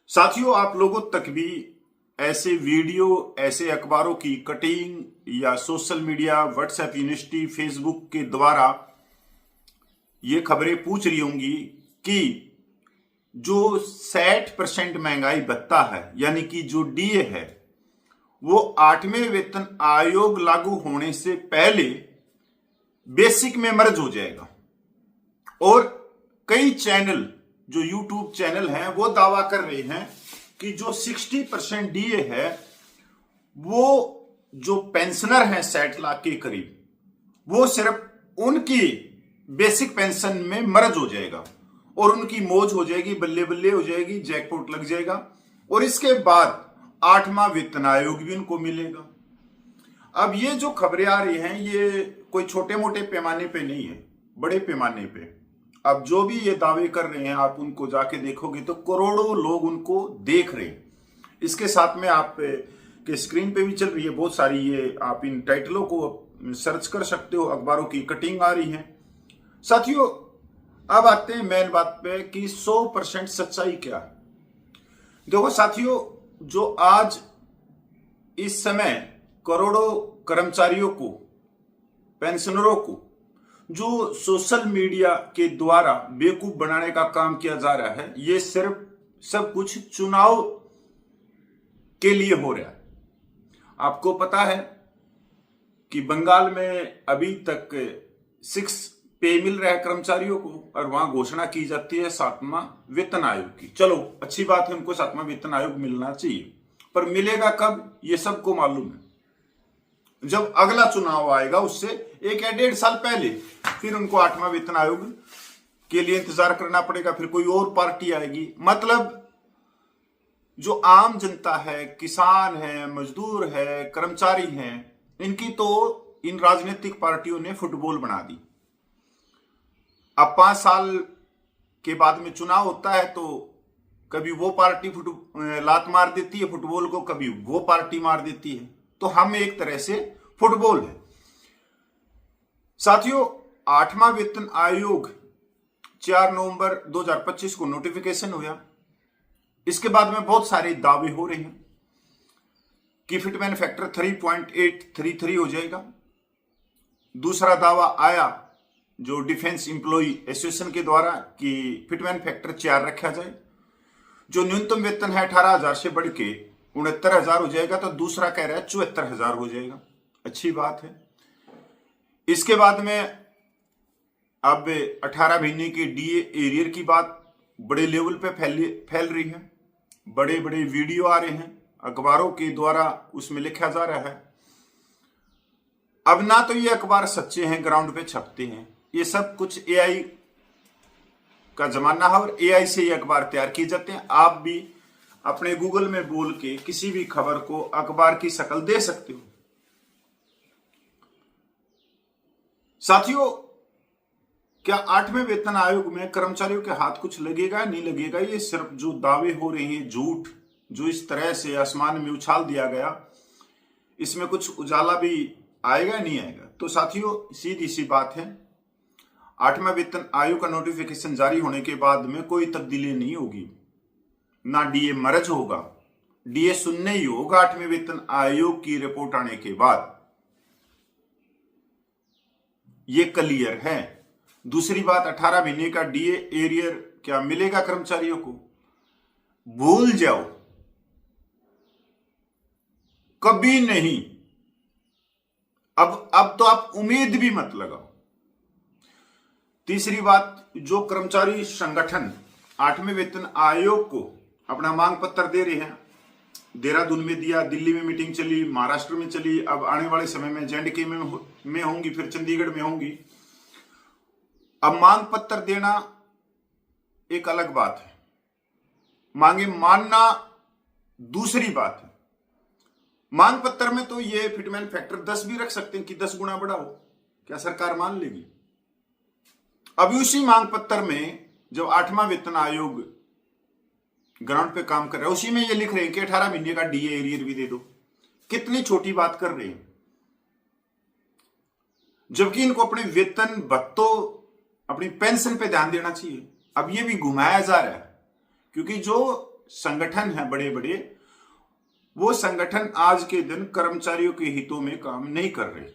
साथियों, आप लोगों तक भी ऐसे वीडियो, ऐसे अखबारों की कटिंग या social media, WhatsApp, university, Facebook के द्वारा ये खबरें पूछ रही होंगी कि जो 60% महंगाई भत्ता है यानी कि जो डीए है वो 8वें वेतन आयोग लागू होने से पहले बेसिक में मर्ज हो जाएगा। और कई चैनल, जो यूट्यूब चैनल हैं, वो दावा कर रहे हैं कि जो 60% डीए है वो जो पेंशनर हैं 60 लाख के करीब, वो सिर्फ उनकी बेसिक पेंशन में मर्ज हो जाएगा और उनकी मौज हो जाएगी, बल्ले बल्ले हो जाएगी, जैकपॉट लग जाएगा और इसके बाद 8वां वेतन आयोग भी उनको मिलेगा। अब ये जो खबरें आ रही हैं ये कोई छोटे मोटे पैमाने पे नहीं है, बड़े पैमाने पे। अब जो भी ये दावे कर रहे हैं आप उनको जाके देखोगे तो करोड़ों लोग उनको देख रहे हैं। इसके साथ में आप के स्क्रीन पे भी चल रही है बहुत सारी, ये आप इन टाइटलों को सर्च कर सकते हो, अखबारों की कटिंग आ रही है। साथियों, अब आते हैं मेन बात पे कि 100% सच्चाई क्या है। देखो साथियों, जो आज इस समय करोड़ों कर्मचारियों को, पेंशनरों को जो सोशल मीडिया के द्वारा बेवकूफ बनाने का काम किया जा रहा है, ये सिर्फ सब कुछ चुनाव के लिए हो रहा है। आपको पता है कि बंगाल में अभी तक 6 पे मिल रहा है कर्मचारियों को और वहां घोषणा की जाती है 7वां वेतन आयोग की। चलो अच्छी बात है, उनको 7वां वेतन आयोग मिलना चाहिए, पर मिलेगा कब ये सबको मालूम है। जब अगला चुनाव आएगा उससे 1 या 1.5 साल पहले फिर उनको 8वां वेतन आयोग के लिए इंतजार करना पड़ेगा, फिर कोई और पार्टी आएगी। मतलब जो आम जनता है, किसान है, मजदूर है, कर्मचारी हैं, इनकी तो इन राजनीतिक पार्टियों ने फुटबॉल बना दी। अब 5 साल के बाद में चुनाव होता है तो कभी वो पार्टी लात मार देती है फुटबॉल को, कभी वो पार्टी मार देती है। तो हम एक तरह से फुटबॉल है। साथियों, 8वां वेतन आयोग 4 नवंबर 2025 को नोटिफिकेशन हुआ। इसके बाद में बहुत सारे दावे हो रहे हैं कि फिटमैन फैक्टर 3.833 हो जाएगा। दूसरा दावा आया जो डिफेंस एम्प्लॉय एसोसिएशन के द्वारा कि फिटमैन फैक्टर 4 रखा जाए। जो न्यूनतम वेतन है 18,000 से बढ़ के 69,000 हो जाएगा, तो दूसरा कह रहा है 74,000 हो जाएगा। अच्छी बात है। इसके बाद में अब 18 महीने के डीए एरियर की बात बड़े लेवल पे फैल रही है। बड़े बड़े वीडियो आ रहे हैं, अखबारों के द्वारा उसमें लिखा जा रहा है। अब ना तो ये अखबार सच्चे हैं, ग्राउंड पे छपते हैं, ये सब कुछ एआई का जमाना है और एआई से ये अखबार तैयार किए जाते हैं। आप भी अपने गूगल में बोल के किसी भी खबर को अखबार की शक्ल दे सकते हो। साथियों, क्या 8वें वेतन आयोग में कर्मचारियों के हाथ कुछ लगेगा नहीं लगेगा, ये सिर्फ जो दावे हो रहे हैं, झूठ जो इस तरह से आसमान में उछाल दिया गया, इसमें कुछ उजाला भी आएगा नहीं आएगा। तो साथियों, सीधी सी बात है, 8वां वेतन आयोग का नोटिफिकेशन जारी होने के बाद में कोई तब्दीली नहीं होगी, ना डीए मर्ज होगा, डीए शून्य ही होगा 8वें वेतन आयोग की रिपोर्ट आने के बाद। ये क्लियर है। दूसरी बात, 18 महीने का डीए एरियर क्या मिलेगा कर्मचारियों को? भूल जाओ, कभी नहीं। अब तो आप उम्मीद भी मत लगाओ। तीसरी बात, जो कर्मचारी संगठन 8वें वेतन आयोग को अपना मांग पत्र दे रहे हैं, देहरादून में दिया, दिल्ली में मीटिंग चली, महाराष्ट्र में चली, अब आने वाले समय में JNK में होंगी, फिर चंडीगढ़ में होंगी। अब मांग पत्र देना एक अलग बात है, मांगे मानना दूसरी बात है। मांग पत्र में तो ये फिटमैन फैक्टर 10 भी रख सकते हैं कि 10 गुना बढ़ाओ, क्या सरकार मान लेगी? अभी उसी मांग पत्र में जब 8वां वेतन आयोग ग्राउंड पे काम कर रहा है, उसी में ये लिख रहे हैं कि 18 महीने का डीए एरियर भी दे दो। कितनी छोटी बात कर रहे हैं, जबकि इनको अपने वेतन भत्तों, अपनी पेंशन पे ध्यान देना चाहिए। अब ये भी घुमाया जा रहा है, क्योंकि जो संगठन है बड़े बड़े, वो संगठन आज के दिन कर्मचारियों के हितों में काम नहीं कर रहे।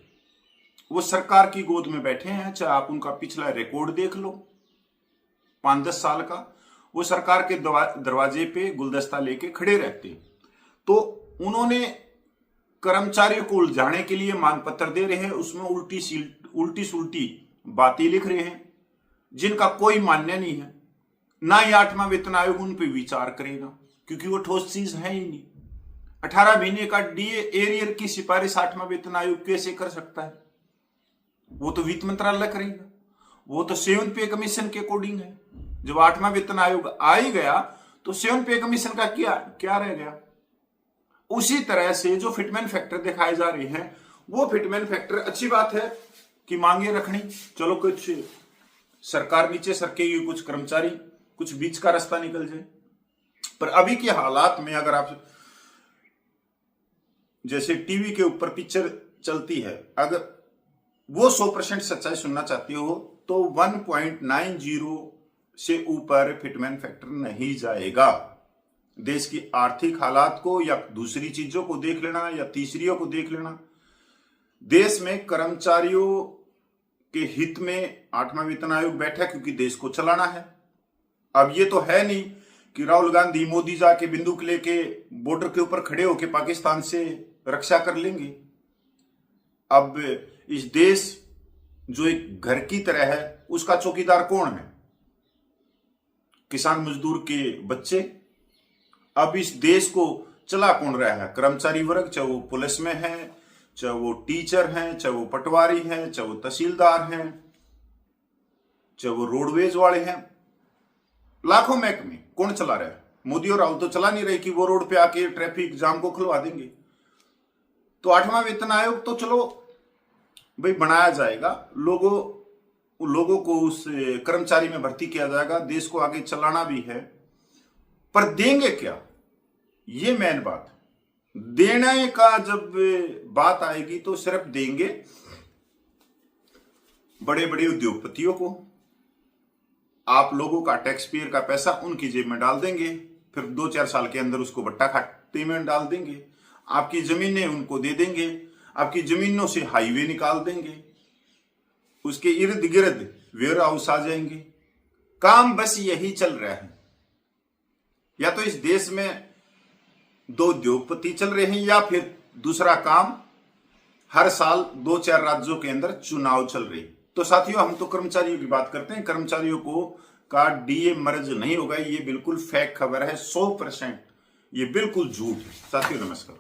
वो सरकार की गोद में बैठे हैं। चाहे आप उनका पिछला रिकॉर्ड देख लो 5-10 साल का, वो सरकार के दरवाजे पे गुलदस्ता लेके खड़े रहते। तो उन्होंने कर्मचारियों को उलझाने के लिए मांग पत्र दे रहे हैं, उसमें उल्टी सुल्टी बातें लिख रहे हैं जिनका कोई मान्य नहीं है। ना ही 8वां वेतन आयोग उन पर विचार करेगा, क्योंकि वो ठोस चीज है ही नहीं। 18 महीने का डीए एरियर की सिफारिश 8वां वेतन आयोग कैसे कर सकता है? वो तो वित्त मंत्रालय करेगा, वो तो 7 पे कमीशन के अकॉर्डिंग है। जब 8वां वेतन आयोग आ ही गया तो 7 पे कमीशन का क्या रह गया? उसी तरह से जो फिटमेन फैक्टर दिखाए जा रहे हैं, वो फिटमेन फैक्टर अच्छी बात है कि मांगे रखनी, चलो कुछ सरकार नीचे सरकेगी, कुछ कर्मचारी, कुछ बीच का रास्ता निकल जाए। पर अभी के हालात में अगर आप जैसे टीवी के ऊपर पिक्चर चलती है, अगर वो 100% सच्चाई सुनना चाहती हो तो 1.90 से ऊपर फिटमेन फैक्टर नहीं जाएगा। देश की आर्थिक हालात को या दूसरी चीजों को देख लेना या तीसरियों को देख लेना, देश में कर्मचारियों के हित में 8वां वेतन आयोग बैठा क्योंकि देश को चलाना है। अब ये तो है नहीं कि राहुल गांधी मोदी जाके बंदूक लेके बॉर्डर के ऊपर खड़े होके पाकिस्तान से रक्षा कर लेंगे। अब इस देश जो एक घर की तरह है, उसका चौकीदार कौन है? किसान मजदूर के बच्चे। अब इस देश को चला कौन रहा है? कर्मचारी वर्ग, चाहे वो पुलिस में है, चाहे वो टीचर हैं, चाहे वो पटवारी हैं, चाहे वो तहसीलदार हैं, चाहे वो रोडवेज वाले हैं। लाखों महकमे कौन चला रहा है? मोदी और राहुल तो चला नहीं रहे कि वो रोड पे आके ट्रैफिक जाम को खुलवा देंगे। तो 8वां वेतन आयोग तो चलो भाई बनाया जाएगा, लोगों को उस कर्मचारी में भर्ती किया जाएगा, देश को आगे चलाना भी है। पर देंगे क्या? ये मेन बात। देने का जब बात आएगी तो सिर्फ देंगे बड़े बड़े उद्योगपतियों को। आप लोगों का टैक्स पेयर का पैसा उनकी जेब में डाल देंगे, फिर 2-4 साल के अंदर उसको बट्टा खाते में डाल देंगे। आपकी जमीनें उनको दे देंगे, आपकी जमीनों से हाईवे निकाल देंगे, उसके इर्द गिर्द वेयर हाउस आ जाएंगे। काम बस यही चल रहा है। या तो इस देश में 2 उद्योगपति चल रहे हैं, या फिर दूसरा काम हर साल 2-4 राज्यों के अंदर चुनाव चल रहे। तो साथियों, हम तो कर्मचारियों की बात करते हैं, कर्मचारियों को का डीए मर्ज नहीं होगा, ये बिल्कुल फेक खबर है, 100% ये बिल्कुल झूठ है। साथियों नमस्कार।